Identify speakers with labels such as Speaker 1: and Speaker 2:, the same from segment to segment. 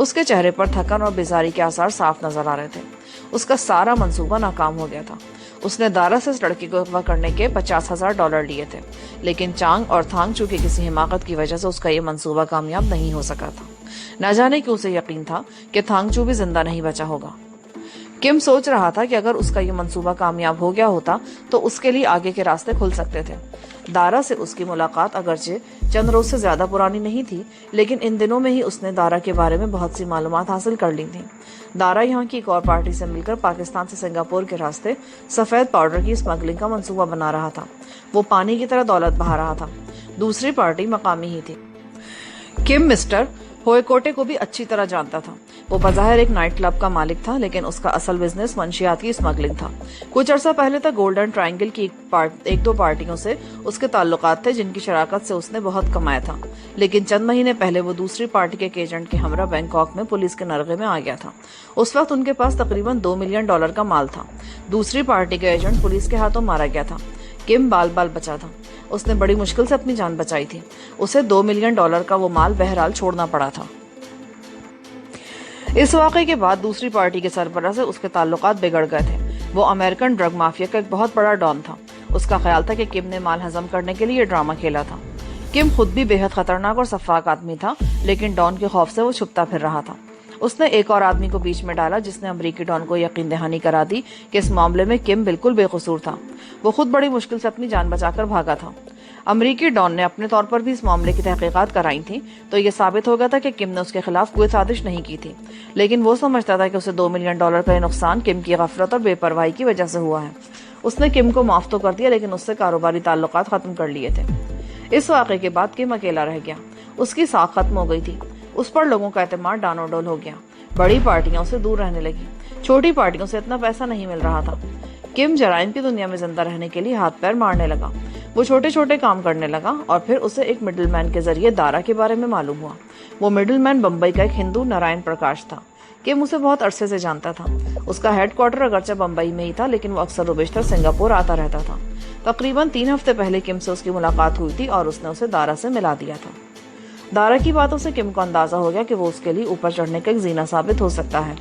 Speaker 1: اس کے چہرے پر تھکن اور بیزاری کے آثار صاف نظر آ رہے تھے۔ اس کا سارا منصوبہ ناکام ہو گیا تھا۔ اس نے دارا سے اس لڑکی کو اغوا کرنے کے $50,000 لیے تھے، لیکن چانگ اور تھانگ چو کی کسی حماقت کی وجہ سے اس کا یہ منصوبہ کامیاب نہیں ہو سکا تھا۔ نہ جانے کیوں اسے یقین تھا کہ تھانگ چو بھی زندہ نہیں بچا ہوگا۔ کم سوچ رہا تھا کہ اگر اس کا یہ منصوبہ کامیاب ہو گیا ہوتا تو اس کے لیے آگے کے راستے کھل سکتے تھے۔ دارا سے اس کی ملاقات اگرچہ چند روز سے زیادہ پرانی نہیں تھی، لیکن ان دنوں میں ہی اس نے دارا کے بارے میں بہت سی معلومات حاصل کر لی تھیں۔ دارا یہاں کی ایک اور پارٹی سے مل کر پاکستان سے سنگاپور کے راستے سفید پاؤڈر کی اسمگلنگ کا منصوبہ بنا رہا تھا۔ وہ پانی کی طرح دولت بہا رہا تھا۔ دوسری پارٹی مقامی ہی تھی۔ کم مسٹر ہوئے کو بھی اچھی طرح جانتا تھا۔ وہ بظاہر ایک نائٹ کلب کا مالک تھا، لیکن اس کا اصل بزنس منشیات کی اسمگلنگ تھا۔ کچھ عرصہ پہلے تک گولڈن ٹرائنگل کی ایک دو پارٹیوں سے اس کے تعلقات تھے جن کی شراکت سے اس نے بہت کمایا تھا، لیکن چند مہینے پہلے وہ دوسری پارٹی کے ایک ایجنٹ کے ہمراہ بینکاک میں پولیس کے نرغے میں آ گیا تھا۔ اس وقت ان کے پاس تقریباً $2 ملین کا مال تھا۔ دوسری پارٹی کا ایجنٹ پولیس کے ہاتھوں مارا گیا تھا۔ کم بال بچا تھا۔ اس نے بڑی مشکل سے اپنی جان بچائی تھی۔ اسے $2 ملین کا وہ مال بہرحال چھوڑنا پڑا تھا۔ اس واقعے کے بعد دوسری پارٹی کے سربراہ سے اس کے تعلقات بگڑ گئے تھے۔ وہ امریکن ڈرگ مافیا کا ایک بہت بڑا ڈان تھا۔ اس کا خیال تھا کہ کم نے مال ہضم کرنے کے لیے یہ ڈرامہ کھیلا تھا۔ کم خود بھی بے حد خطرناک اور سفاک آدمی تھا، لیکن ڈان کے خوف سے وہ چھپتا پھر رہا تھا۔ اس نے ایک اور آدمی کو بیچ میں ڈالا جس نے امریکی ڈان کو یقین دہانی کرا دی کہ اس معاملے میں کم بالکل بے قصور تھا۔ وہ خود بڑی مشکل سے اپنی جان بچا کر بھاگا تھا۔ امریکی ڈان نے اپنے طور پر بھی اس معاملے کی تحقیقات کرائی تھیں تو یہ ثابت ہو گیا تھا کہ کم نے اس کے خلاف کوئی سازش نہیں کی تھی، لیکن وہ سمجھتا تھا کہ اسے $2 ملین کا یہ نقصان کم کی غفلت اور بے پرواہی کی وجہ سے ہوا ہے۔ اس نے کم کو معاف تو کر دیا، لیکن اس سے کاروباری تعلقات ختم کر لیے تھے۔ اس واقعے کے بعد کم اکیلا رہ گیا۔ اس کی ساکھ ختم ہو گئی تھی۔ اس پر لوگوں کا اعتماد ڈانو ڈول ہو گیا۔ بڑی پارٹیوں سے دور رہنے لگی۔ چھوٹی پارٹیوں سے اتنا پیسہ نہیں مل رہا تھا۔ کم جرائم کی دنیا میں زندہ رہنے کے لیے ہاتھ پیر مارنے لگا۔ وہ چھوٹے چھوٹے کام کرنے لگا اور پھر اسے ایک مڈل مین کے ذریعے دارا کے بارے میں معلوم ہوا۔ وہ مڈل مین بمبئی کا ایک ہندو نارائن پرکاش تھا۔ کم اسے بہت عرصے سے جانتا تھا۔ اس کا ہیڈ کوارٹر اگرچہ بمبئی میں ہی تھا، لیکن وہ اکثر و بیشتر سنگاپور آتا رہتا تھا۔ تقریباً 3 ہفتے پہلے کم سے اس کی ملاقات ہوئی تھی اور اس نے اسے دارا سے ملا دیا تھا۔ دارا کی باتوں سے کم کو اندازہ ہو گیا کہ وہ اس کے لیے اوپر چڑھنے کا ایک زینہ ثابت ہو سکتا ہے۔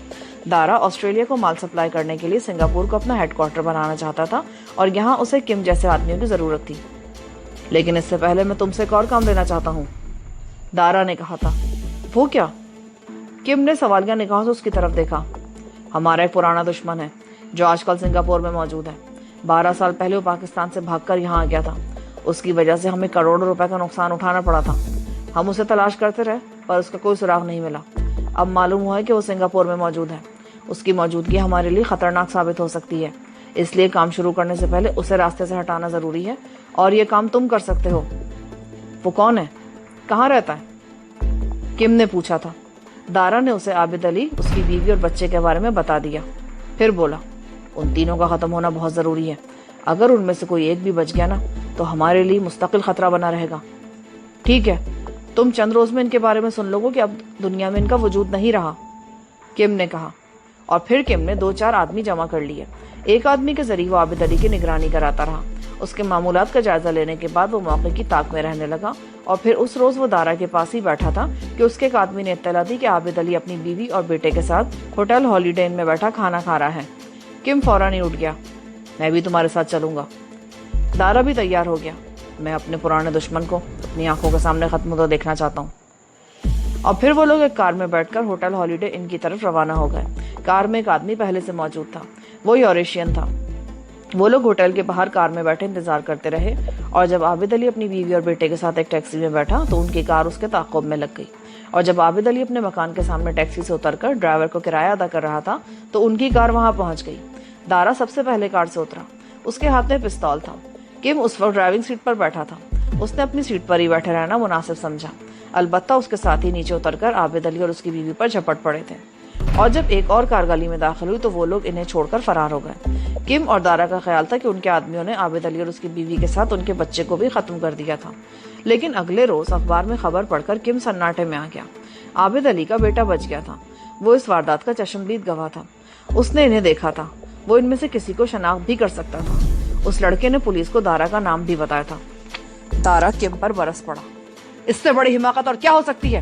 Speaker 1: دارا آسٹریلیا کو مال سپلائی کرنے کے لیے سنگاپور کو اپنا ہیڈ کوارٹر بنانا چاہتا تھا اور یہاں اسے کم جیسے آدمیوں کی ضرورت تھی۔ لیکن اس سے پہلے میں تم سے ایک اور کام لینا چاہتا ہوں، دارا نے کہا تھا۔ وہ کیا؟ کم نے سوالیہ نگاہوں سے اس کی طرف دیکھا۔ ہمارا ایک پرانا دشمن ہے جو آج کل سنگاپور میں موجود ہے۔ 12 سال پہلے وہ پاکستان سے بھاگ کر یہاں آ گیا تھا۔ اس کی وجہ سے ہمیں کروڑوں روپے کا نقصان اٹھانا پڑا تھا۔ ہم اسے تلاش کرتے رہے پر اس کا کوئی سراغ نہیں ملا۔ اب معلوم ہوا ہے کہ وہ سنگاپور میں موجود ہے۔ اس کی موجودگی ہمارے لیے خطرناک ثابت ہو سکتی ہے، اس لیے کام شروع کرنے سے پہلے اسے راستے سے ہٹانا ضروری ہے، اور یہ کام تم کر سکتے ہو۔ وہ کون ہے؟ کہاں رہتا ہے؟ کم نے پوچھا تھا۔ دارا نے اسے عابد علی، اس کی بیوی اور بچے کے بارے میں بتا دیا۔ پھر بولا، ان تینوں کا ختم ہونا بہت ضروری ہے۔ اگر ان میں سے کوئی ایک بھی بچ گیا نا تو ہمارے لیے مستقل خطرہ بنا رہے گا۔ ٹھیک ہے، تم چند روز میں ان کے بارے میں سن لو گے کہ اب دنیا میں ان کا وجود نہیں رہا، کم نے کہا۔ اور پھر کم نے 2-4 آدمی جمع کر لیے۔ ایک آدمی کے ذریعے وہ عابد علی کی نگرانی کراتا رہا۔ اس کے معمولات کا جائزہ لینے کے بعد وہ موقع کی طاق میں رہنے لگا، اور پھر اس روز وہ دارا کے پاس ہی بیٹھا تھا کہ اس کے ایک آدمی نے اطلاع دی کہ عابد علی اپنی بیوی اور بیٹے کے ساتھ ہوٹل ہالیڈے ان میں بیٹھا کھانا کھا رہا ہے۔ کم فوراً ہی اٹھ گیا۔ میں بھی تمہارے ساتھ چلوں گا۔ دارا بھی تیار ہو گیا۔ میں اپنے پرانے دشمن کو اپنی آنکھوں کے سامنے ختم ہوتا دیکھنا چاہتا ہوں۔ اور پھر وہ لوگ ایک کار میں بیٹھ کر ہوٹل ہالیڈے ان کی طرف روانہ ہو گئے۔ کار میں ایک آدمی پہلے سے موجود تھا۔ وہ یوریشین تھا۔ وہ لوگ ہوٹل کے باہر کار میں بیٹھے انتظار کرتے رہے، اور جب عابد علی اپنی بیوی اور بیٹے کے ساتھ ایک ٹیکسی میں بیٹھا تو ان کی کار اس کے تعاقب میں لگ گئی، اور جب عابد علی اپنے مکان کے سامنے ٹیکسی سے اتر کر ڈرائیور کو کرایہ ادا کر رہا تھا تو ان کی کار وہاں پہنچ گئی۔ دارا سب سے پہلے کار سے اترا۔ اس کے ہاتھ میں پستول تھا۔ کم اس وقت ڈرائیونگ سیٹ پر بیٹھا تھا۔ اس نے اپنی سیٹ پر ہی بیٹھے رہنا مناسب سمجھا، البتہ اس کے ساتھ ہی نیچے اتر کر عابد علی اور اس کی بیوی پر جھپٹ پڑے تھے، اور جب ایک اور کار گلی میں داخل ہوئی تو وہ لوگ انہیں چھوڑ کر فرار ہو گئے۔ کم اور دارا کا خیال تھا کہ ان کے آدمیوں نے عابد علی اور اس کی بیوی کے ساتھ ان کے بچے کو بھی ختم کر دیا تھا، لیکن اگلے روز اخبار میں خبر پڑھ کر کم سناٹے میں آ گیا۔ عابد علی کا بیٹا بچ گیا تھا۔ وہ اس واردات کا چشمدید گواہ تھا۔ اس نے انہیں دیکھا تھا۔ وہ ان میں سے کسی کو شناخت بھی کر سکتا تھا۔ اس لڑکے نے پولیس کو دارا کا نام بھی بتایا تھا۔ دارا کم پر برس پڑا۔ اس سے بڑی حماقت اور کیا ہو سکتی ہے؟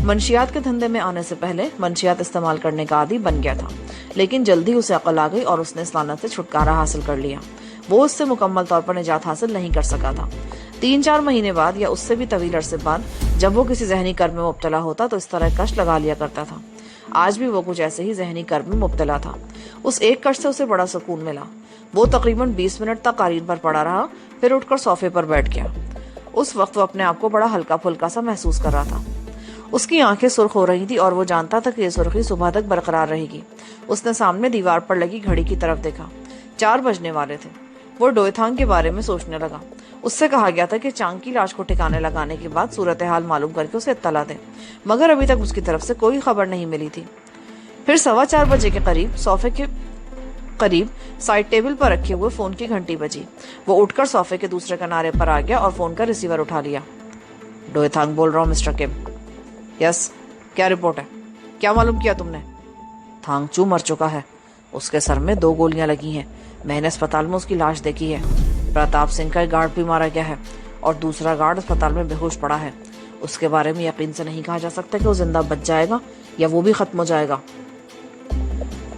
Speaker 1: منشیات کے دھندے میں آنے سے پہلے منشیات استعمال کرنے کا عادی بن گیا تھا، لیکن جلدی اسے عقل آ گئی اور اس نے اس لعنت سے چھٹکارا حاصل کر لیا۔ وہ اس سے مکمل طور پر نجات حاصل نہیں کر سکا تھا۔ 3-4 مہینے بعد یا اس سے بھی طویل عرصے بعد جب وہ کسی ذہنی کرب میں مبتلا ہوتا تو اس طرح کش لگا لیا کرتا تھا۔ آج بھی وہ کچھ ایسے ہی ذہنی کرب میں مبتلا تھا۔ اس ایک کش سے اسے بڑا سکون ملا۔ وہ تقریباً 20 منٹ تک قالین پر پڑا رہا، پھر اٹھ کر صوفے پر بیٹھ گیا۔ اس وقت وہ اپنے آپ کو بڑا ہلکا پھلکا سا محسوس کر رہا تھا۔ اس کی آنکھیں سرخ ہو رہی تھی اور وہ جانتا تھا کہ یہ سرخی صبح تک برقرار رہے گی۔ اس نے سامنے دیوار پر لگی گھڑی کی طرف دیکھا۔ 4 بجنے والے تھے۔ وہ ڈوئے تھانگ کے بارے میں سوچنے لگا۔ اس سے کہا گیا تھا کہ چانگ کی لاش کو ٹھکانے لگانے کے بعد صورتحال معلوم کر کے اسے اطلاع دے، مگر ابھی تک اس کی طرف سے کوئی خبر نہیں ملی تھی۔ پھر 4:15 بجے کے قریب صوفے کے قریب سائڈ ٹیبل پر رکھے ہوئے فون کی گھنٹی بجی۔ وہ اٹھ کر صوفے کے دوسرے کنارے پر آ گیا اور فون کا ریسیور اٹھا لیا۔ ڈوئے تھانگ بول رہا ہوں مسٹر کم۔ یس، کیا رپورٹ ہے؟ کیا معلوم کیا تم نے؟ تھانگ چو مر چکا ہے، اس کے سر میں 2 گولیاں لگی ہیں۔ میں نے اسپتال میں اس کی لاش دیکھی ہے۔ پرتاپ سنگھ کا ایک گارڈ بھی مارا گیا ہے اور دوسرا گارڈ اسپتال میں بے ہوش پڑا ہے۔ اس کے بارے میں یقین سے نہیں کہا جا سکتا کہ وہ زندہ بچ جائے گا یا وہ بھی ختم ہو جائے گا۔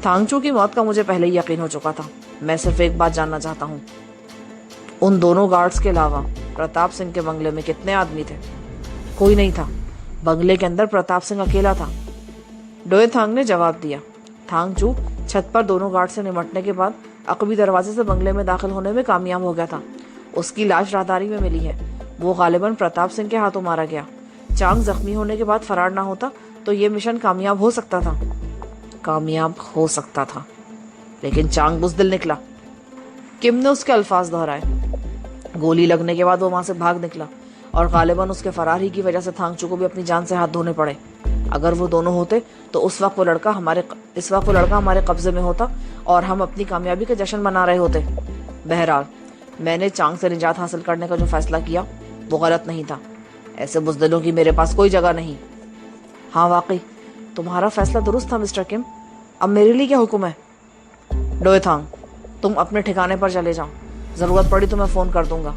Speaker 1: تھانگ چو کی موت کا مجھے پہلے ہی یقین ہو چکا تھا۔ میں صرف ایک بات جاننا چاہتا ہوں، ان دونوں گارڈز کے علاوہ پرتاپ سنگھ کے بنگلے میں کتنے آدمی تھے؟ کوئی نہیں تھا، بنگلے کے اندر پرتاپ سنگھ اکیلا تھا، ڈوئے تھانگ نے جواب دیا۔ تھانگ چو چھت پر دونوں گارڈ سے نمٹنے کے بعد عقبی دروازے سے بنگلے میں داخل ہونے میں کامیاب ہو گیا تھا۔ اس کی لاش راہداری میں ملی ہے۔ وہ غالباً پرتاپ سنگھ کے ہاتھوں مارا گیا۔ چانگ زخمی ہونے کے بعد فرار نہ ہوتا تو یہ مشن کامیاب ہو سکتا تھا۔ کامیاب ہو سکتا تھا، لیکن چانگ بزدل نکلا۔ کم نے اس کے الفاظ دہرائے۔ گولی لگنے کے بعد وہ وہاں سے بھاگ نکلا اور غالباً اس کے فرار ہی کی وجہ سے تھانگ چو کو بھی اپنی جان سے ہاتھ دھونے پڑے۔ اگر وہ دونوں ہوتے تو اس وقت وہ لڑکا ہمارے قبضے میں ہوتا اور ہم اپنی کامیابی کا جشن منا رہے ہوتے۔ بہرحال میں نے چانگ سے نجات حاصل کرنے کا جو فیصلہ کیا وہ غلط نہیں تھا۔ ایسے بزدلوں کی میرے پاس کوئی جگہ نہیں۔ ہاں واقعی تمہارا فیصلہ درست تھا مسٹر کم۔ اب میرے لیے کیا حکم ہے؟ ڈوئے تھانگ، تم اپنے ٹھکانے پر چلے جاؤ، ضرورت پڑی تو میں فون کر دوں گا۔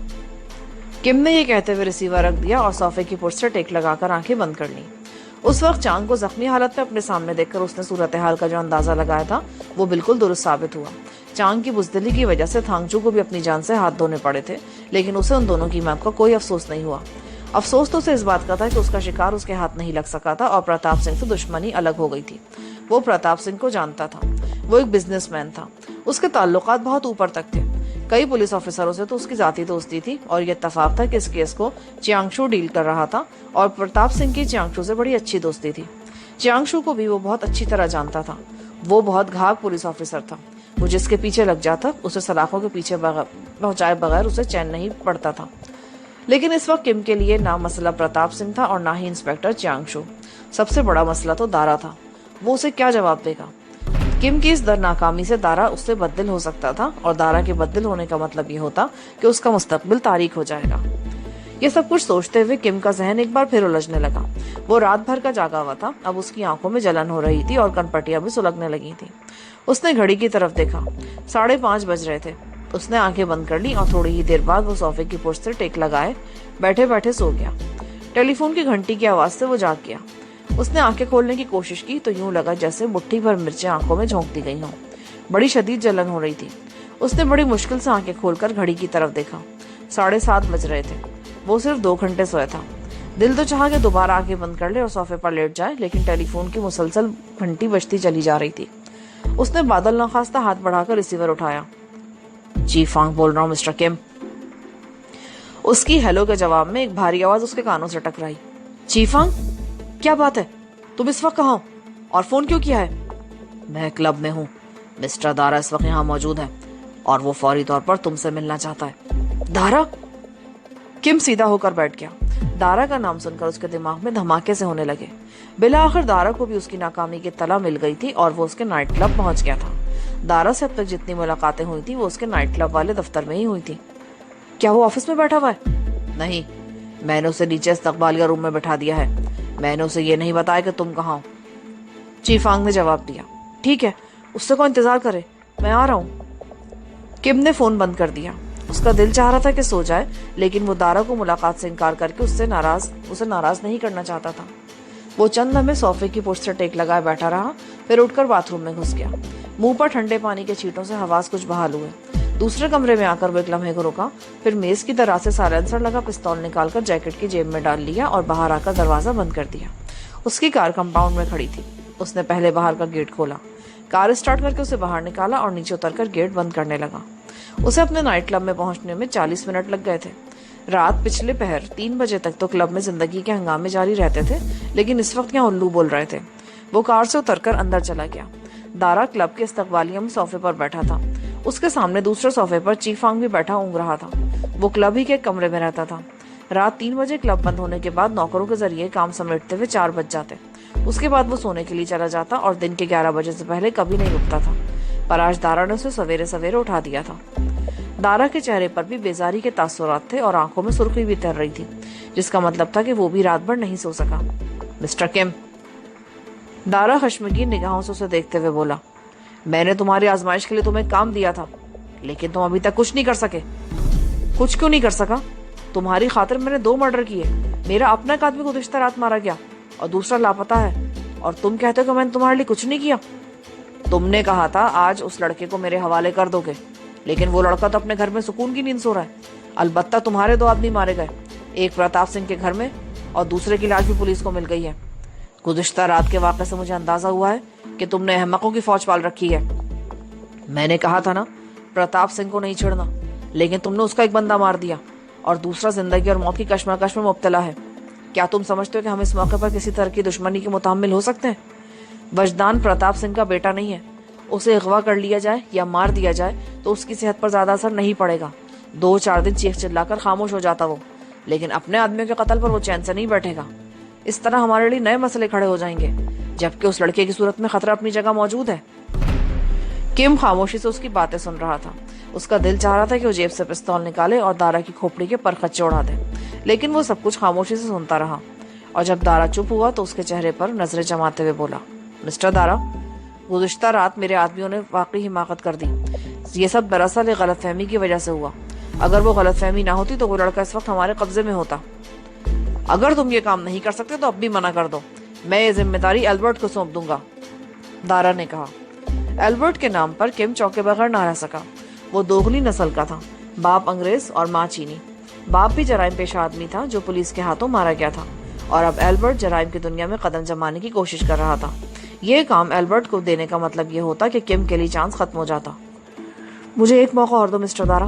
Speaker 1: کم نے یہ کہتے ہوئے ریسیور رکھ دیا اور صوفے کی پشت سے ٹیک لگا کر آنکھیں بند کر لی۔ اس وقت چانگ کو زخمی حالت میں اپنے سامنے دیکھ کر اس نے صورتحال کا جو اندازہ لگایا تھا وہ بالکل درست ثابت ہوا۔ چانگ کی بزدلی کی وجہ سے تھانگ چو کو بھی اپنی جان سے ہاتھ دھونے پڑے تھے، لیکن اسے ان دونوں کی موت کا کوئی افسوس نہیں ہوا۔ افسوس تو اسے اس بات کا تھا کہ اس کا شکار اس کے ہاتھ نہیں لگ سکا تھا اور پرتاپ سنگھ سے دشمنی الگ ہو گئی تھی۔ وہ پرتاپ سنگھ کو جانتا تھا، وہ ایک بزنس مین تھا، اس کے تعلقات بہت اوپر تک تھے۔ کئی پولیس آفیسروں سے تو اس کی ذاتی دوستی تھی اور یہ اتفاق تھا کہ اس کیس کو چیانگ شو ڈیل کر رہا تھا اور پرتاپ سنگھ کی چیانگ شو سے بڑی اچھی دوستی تھی۔ چیانگ شو کو بھی وہ بہت اچھی طرح جانتا تھا۔ وہ بہت گھاگ پولیس آفیسر تھا۔ وہ جس کے پیچھے لگ جاتا اسے سلاخوں کے پیچھے پہنچائے بغیر اسے چین نہیں پڑتا تھا۔ لیکن اس وقت کم کے لیے نہ مسئلہ پرتاپ سنگھ تھا اور نہ ہی انسپیکٹر چیانگ شو۔ سب سے بڑا مسئلہ تو دارا تھا۔ وہ اسے کیا جواب دے گا؟ کم کی اس ناکامی سے دارا اس سے بددل ہو سکتا تھا اور دارا کے بددل ہونے کا مطلب یہ ہوتا کہ اس کا مستقبل تاریک ہو جائے گا۔ یہ سب کچھ سوچتے ہوئے کم کا ذہن ایک بار پھر الجھنے لگا۔ وہ رات بھر کا جاگا ہوا تھا، اب اس کی آنکھوں میں جلن ہو رہی تھی اور کنپٹیاں بھی سلگنے لگی تھی۔ اس نے گھڑی کی طرف دیکھا، 5:30 بج رہے تھے۔ اس نے آنکھیں بند کر لی اور تھوڑی ہی دیر بعد وہ صوفے کی پشت سے ٹیک لگائے بیٹھے بیٹھے سو گیا۔ ٹیلی فون کی گھنٹی کی آواز سے وہ جاگ گیا۔ اس نے آنکھیں کھولنے کی کوشش کی تو یوں لگا جیسے مٹھی بھر مرچیں آنکھوں میں جھونک دی گئی ہوں۔ بڑی شدید جلن ہو رہی تھی۔ اس نے بڑی مشکل سے آنکھیں کھول کر گھڑی کی طرف دیکھا، 7:30 بج رہے تھے۔ وہ صرف 2 گھنٹے سویا تھا۔ دل تو چاہا کہ دوبارہ آنکھیں بند کر لے اور صوفے پر لیٹ جائے، لیکن ٹیلی فون کی مسلسل گھنٹی بجتی چلی جا رہی تھی۔ اس نے بادل ناخواستہ ہاتھ بڑھا کر ریسیور اٹھایا۔ جی فانگ بول رہا ہوں مسٹر کم۔ اس کی ہیلو کے جواب میں ایک بھاری آواز اس کے کانوں سے ٹکرائی۔ چیف فانگ، کیا بات ہے؟ تم اس وقت کہاں ہو اور فون کیوں کیا ہے؟ میں کلب میں ہوں، مسٹر دارا اس وقت یہاں موجود ہے اور وہ فوری طور پر تم سے ملنا چاہتا ہے۔ دارا؟ کم سیدھا ہو کر بیٹھ گیا۔ دارا کا نام سن کر اس کے دماغ میں دھماکے سے ہونے لگے۔ بالآخر دارا کو بھی اس کی ناکامی کی اطلاع مل گئی تھی اور وہ اس کے نائٹ کلب پہنچ گیا تھا۔ دارا سے اب تک جتنی ملاقاتیں ہوئی تھی وہ اس کے نائٹ کلب والے دفتر میں ہی ہوئی تھی۔ کیا وہ آفس میں بیٹھا ہوا ہے؟ نہیں، میں نے اسے نیچے استقبالیہ روم میں بٹھا دیا ہے۔ میں نے اسے یہ نہیں بتایا کہ تم کہاں ہو۔ چیف فانگ نے جواب دیا۔ ٹھیک ہے، اس سے کو انتظار کرے، میں آ رہا ہوں۔ کم نے فون بند کر دیا۔ اس کا دل چاہ رہا تھا کہ سو جائے، لیکن وہ دارا کو ملاقات سے انکار کر کے اسے ناراض نہیں کرنا چاہتا تھا۔ وہ چند لمحے صوفے کی پشت سے ٹیک لگائے بیٹھا رہا، پھر اٹھ کر باتھ روم میں گھس گیا۔ منہ پر ٹھنڈے پانی کے چھینٹوں سے حواس کچھ بحال ہوئے۔ دوسرے کمرے میں آ کر وہ ایک لمحے کو رکا، پھر میز کی دراز سے سائلنسر لگا پستول نکال کر جیکٹ کی جیب میں ڈال لیا اور باہر آ کر دروازہ بند کر دیا۔ اس کی کار کمپاؤنڈ میں کھڑی تھی۔ اس نے پہلے باہر کا گیٹ کھولا، کار اسٹارٹ کر کے اسے باہر نکالا اور نیچے اتر کر گیٹ بند کرنے لگا۔ اسے اپنے نائٹ کلب میں پہنچنے میں 40 منٹ لگ گئے تھے۔ رات پچھلے پہر 3 بجے تک تو کلب میں زندگی کے ہنگامے جاری رہتے تھے، لیکن اس وقت یہاں الو بول رہے تھے۔ وہ کار سے اتر کر اندر چلا گیا۔ دارا کلب کے استقبالیہ میں صوفے پر بیٹھا تھا۔ اس کے سامنے دوسرے صوفے پر چیف آنگ بھی بیٹھا اونگ رہا تھا۔ وہ کلب ہی کے ایک کمرے میں رہتا تھا۔ رات 3 بجے کلب بند ہونے کے بعد نوکروں کے ذریعے کام سمیٹتے ہوئے 4 بج جاتے۔ اس کے بعد وہ سونے کے لیے چلا جاتا اور دن کے 11 بجے سے پہلے کبھی نہیں رکتا تھا۔ پر آج دارا نے اسے سویرے سویرے اٹھا دیا تھا۔ دارا کے چہرے پر بھی بیزاری کے تاثرات تھے اور آنکھوں میں سرخی بھی تیر رہی تھی، جس کا مطلب تھا کہ وہ بھی رات بھر نہیں سو سکا۔ مسٹر کیم، دارا خشمگین نگاہوں سے اسے دیکھتے ہوئے بولا، میں نے تمہاری آزمائش کے لیے تمہیں کام دیا تھا، لیکن تم ابھی تک کچھ نہیں کر سکے۔ کچھ کیوں نہیں کر سکا؟ تمہاری خاطر میں نے 2 مرڈر کیے، میرا اپنا ایک آدمی گزشتہ رات مارا گیا اور دوسرا لاپتہ ہے، اور تم کہتے ہو کہ میں نے تمہارے لیے کچھ نہیں کیا۔ تم نے کہا تھا آج اس لڑکے کو میرے حوالے کر دو گے، لیکن وہ لڑکا تو اپنے گھر میں سکون کی نیند سو رہا ہے۔ البتہ تمہارے 2 آدمی مارے گئے، ایک پرتاپ سنگھ کے گھر میں اور دوسرے کی لاش بھی پولیس کو مل گئی ہے۔ گزشتہ رات کے واقعے سے مجھے اندازہ ہوا ہے کہ تم نے احمقوں کی فوج پال رکھی ہے۔ میں نے کہا تھا نا پرتاپ سنگھ کو نہیں چھیڑنا، لیکن تم نے اس کا ایک بندہ مار دیا اور دوسرا زندگی اور موت کی کشمکش میں مبتلا ہے۔ کیا تم سمجھتے ہو کہ ہم اس موقع پر کسی طرح کی دشمنی کے متحمل ہو سکتے ہیں؟ وجدان پرتاپ سنگھ کا بیٹا نہیں ہے، اسے اغوا کر لیا جائے یا مار دیا جائے تو اس کی صحت پر زیادہ اثر نہیں پڑے گا۔ 2-4 دن چیخ چلا کر خاموش ہو جاتا وہ، لیکن اپنے آدمیوں کے قتل پر وہ چین سے نہیں بیٹھے گا۔ اس طرح ہمارے لیے نئے مسئلے کھڑے ہو جائیں گے، جبکہ اس لڑکے کی صورت میں خطرہ اپنی جگہ موجود ہے۔ کم خاموشی سے اس کی باتیں سن رہا تھا۔ اس کا دل چاہ رہا تھا کہ وہ جیب سے پستول نکالے اور دارا کی کھوپڑی کے پر خچے اڑا دے، لیکن وہ سب کچھ خاموشی سے سنتا رہا۔ اور جب دارا چپ ہوا تو اس کے چہرے پر نظریں جماتے ہوئے بولا، مسٹر دارا، گزشتہ رات میرے آدمیوں نے واقعی حماقت کر دی۔ یہ سب دراصل ایک غلط فہمی کی وجہ سے ہوا۔ اگر وہ غلط فہمی نہ ہوتی تو وہ لڑکا اس وقت ہمارے قبضے میں ہوتا۔ اگر تم یہ کام نہیں کر سکتے تو اب بھی منع کر دو، میں یہ ذمہ داری البرٹ کو سونپ دوں گا، دارا نے کہا۔ البرٹ کے نام پر کم چوکے بغیر نہ رہ سکا۔ وہ دوگلی نسل کا تھا، باپ انگریز اور ماں چینی۔ باپ بھی جرائم پیشہ آدمی تھا جو پولیس کے ہاتھوں مارا گیا تھا، اور اب البرٹ جرائم کی دنیا میں قدم جمانے کی کوشش کر رہا تھا۔ یہ کام البرٹ کو دینے کا مطلب یہ ہوتا کہ کم کے لیے چانس ختم ہو جاتا۔ مجھے ایک موقع اور دو مسٹر دارا،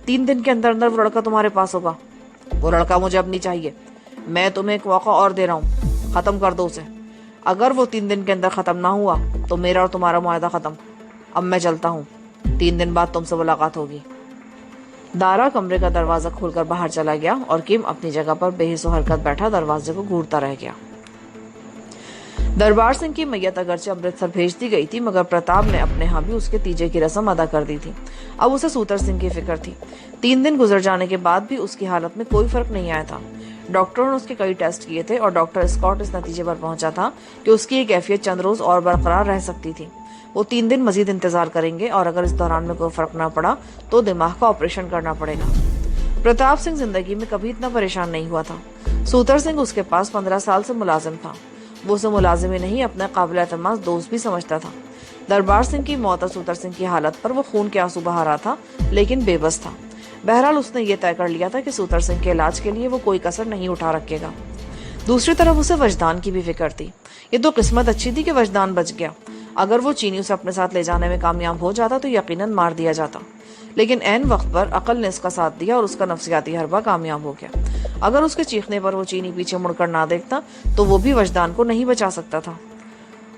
Speaker 1: 3 دن کے اندر اندر وہ لڑکا تمہارے پاس ہوگا۔ وہ لڑکا مجھے اب نہیں چاہیے، میں تمہیں ایک موقع اور دے رہا ہوں، ختم کر دو اسے۔ اگر وہ 3 دن کے اندر ختم نہ ہوا تو میرا اور تمہارا معاہدہ ختم۔ اب میں چلتا ہوں، 3 دن بعد تم سے ملاقات ہوگی۔ دارا کمرے کا دروازہ کھول کر باہر چلا گیا اور کم اپنی جگہ پر بے حس و حرکت بیٹھا دروازے کو گھورتا رہ گیا۔ دربار سنگھ کی میت اگرچہ امرتسر بھیج دی گئی تھی، مگر پرتاپ نے اپنے ہاں بھی اس کے تیجے کی رسم ادا کر دی تھی۔ اب اسے سوتر سنگھ کی فکر تھی۔ 3 دن گزر جانے کے بعد بھی اس کی حالت میں کوئی فرق نہیں آیا تھا۔ ڈاکٹروں نے اس کے کئی ٹیسٹ کیے تھے اور ڈاکٹر اسکاٹ اس نتیجے پر پہنچا تھا کہ اس کی یہ کیفیت چند روز اور برقرار رہ سکتی تھی۔ وہ 3 دن مزید انتظار کریں گے اور اگر اس دوران میں کوئی فرق نہ پڑا تو دماغ کا آپریشن کرنا پڑے گا۔ پرتاپ سنگھ زندگی میں کبھی اتنا پریشان نہیں ہوا تھا۔ سوتر سنگھ اس کے پاس 15 سال سے ملازم تھا۔ وہ اسے ملازم ہی نہیں، اپنا قابل اعتماد دوست بھی سمجھتا تھا۔ دربار سنگھ کی موت اور سوتر سنگھ کی حالت پر وہ خون کے آنسو بہا رہا تھا، لیکن بے بس تھا۔ بہرحال اس نے یہ طے کر لیا تھا کہ سوتر سنگھ کے علاج کے لیے وہ کوئی کسر نہیں اٹھا رکھے گا۔ دوسری طرف اسے وجدان کی بھی فکر تھی۔ یہ تو قسمت اچھی تھی کہ وجدان بچ گیا۔ اگر وہ چینی اسے اپنے ساتھ لے جانے میں کامیاب ہو جاتا تو یقیناً مار دیا جاتا، لیکن عین وقت پر عقل نے اس کا ساتھ دیا اور اس کا نفسیاتی حربہ کامیاب ہو گیا۔ اگر اس کے چیخنے پر وہ چینی پیچھے مڑ کر نہ دیکھتا تو وہ بھی وجدان کو نہیں بچا سکتا تھا۔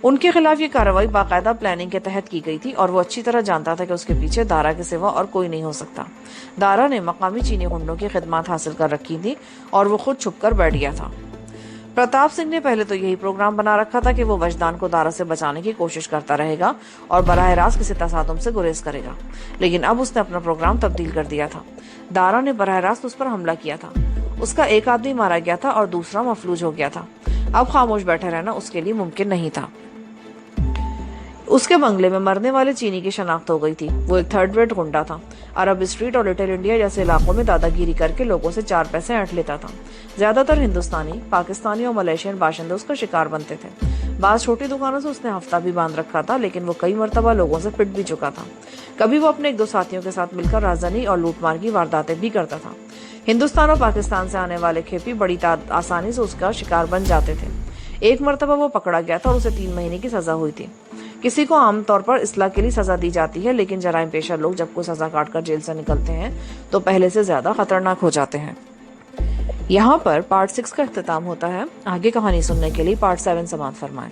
Speaker 1: ان کے خلاف یہ کارروائی باقاعدہ پلاننگ کے تحت کی گئی تھی اور وہ اچھی طرح جانتا تھا کہ اس کے پیچھے دارا کے سوا اور کوئی نہیں ہو سکتا۔ دارا نے مقامی چینی گنڈوں کی خدمات حاصل کر رکھی تھی اور وہ خود چھپ کر بیٹھ گیا تھا۔ پرتاپ سنگھ نے پہلے تو یہی پروگرام بنا رکھا تھا کہ وہ وجدان کو دارا سے بچانے کی کوشش کرتا رہے گا اور براہ راست کسی تصادم سے گریز کرے گا، لیکن اب اس نے اپنا پروگرام تبدیل کر دیا تھا۔ دارا نے براہ راست اس پر حملہ کیا تھا۔ اس کا ایک آدمی مارا گیا تھا اور دوسرا مفلوج ہو گیا تھا۔ اب خاموش بیٹھے رہنا اس کے لیے ممکن نہیں تھا۔ اس کے بنگلے میں مرنے والے چینی کی شناخت ہو گئی تھی. وہ ایک تھرڈ ریٹ گنڈا تھا. عرب اسٹریٹ اور لٹل انڈیا جیسے علاقوں میں دادا گیری کر کے لوگوں سے 4 پیسے اینٹھ لیتا تھا. زیادہ تر ہندوستانی، پاکستانی اور ملیشین باشندے اس کا شکار بنتے تھے. بعض چھوٹی دکانوں سے اس نے ہفتہ بھی باندھ رکھا تھا، لیکن وہ کئی مرتبہ لوگوں سے پٹ بھی چکا تھا. کبھی وہ اپنے 1-2 ساتھیوں کے ساتھ مل کر رازنی اور لوٹ مار کی وارداتیں بھی کرتا تھا. ہندوستان اور پاکستان سے آنے والے کھیپی بڑی آسانی سے اس کا شکار بن جاتے تھے. ایک مرتبہ وہ پکڑا گیا تھا اور اسے 3 مہینے کی سزا ہوئی تھی. کسی کو عام طور پر اصلاح کے لیے سزا دی جاتی ہے، لیکن جرائم پیشہ لوگ جب کوئی سزا کاٹ کر جیل سے نکلتے ہیں تو پہلے سے زیادہ خطرناک ہو جاتے ہیں. یہاں پر پارٹ 6 کا اختتام ہوتا ہے. آگے کہانی سننے کے لیے پارٹ 7 سماعت فرمائیں.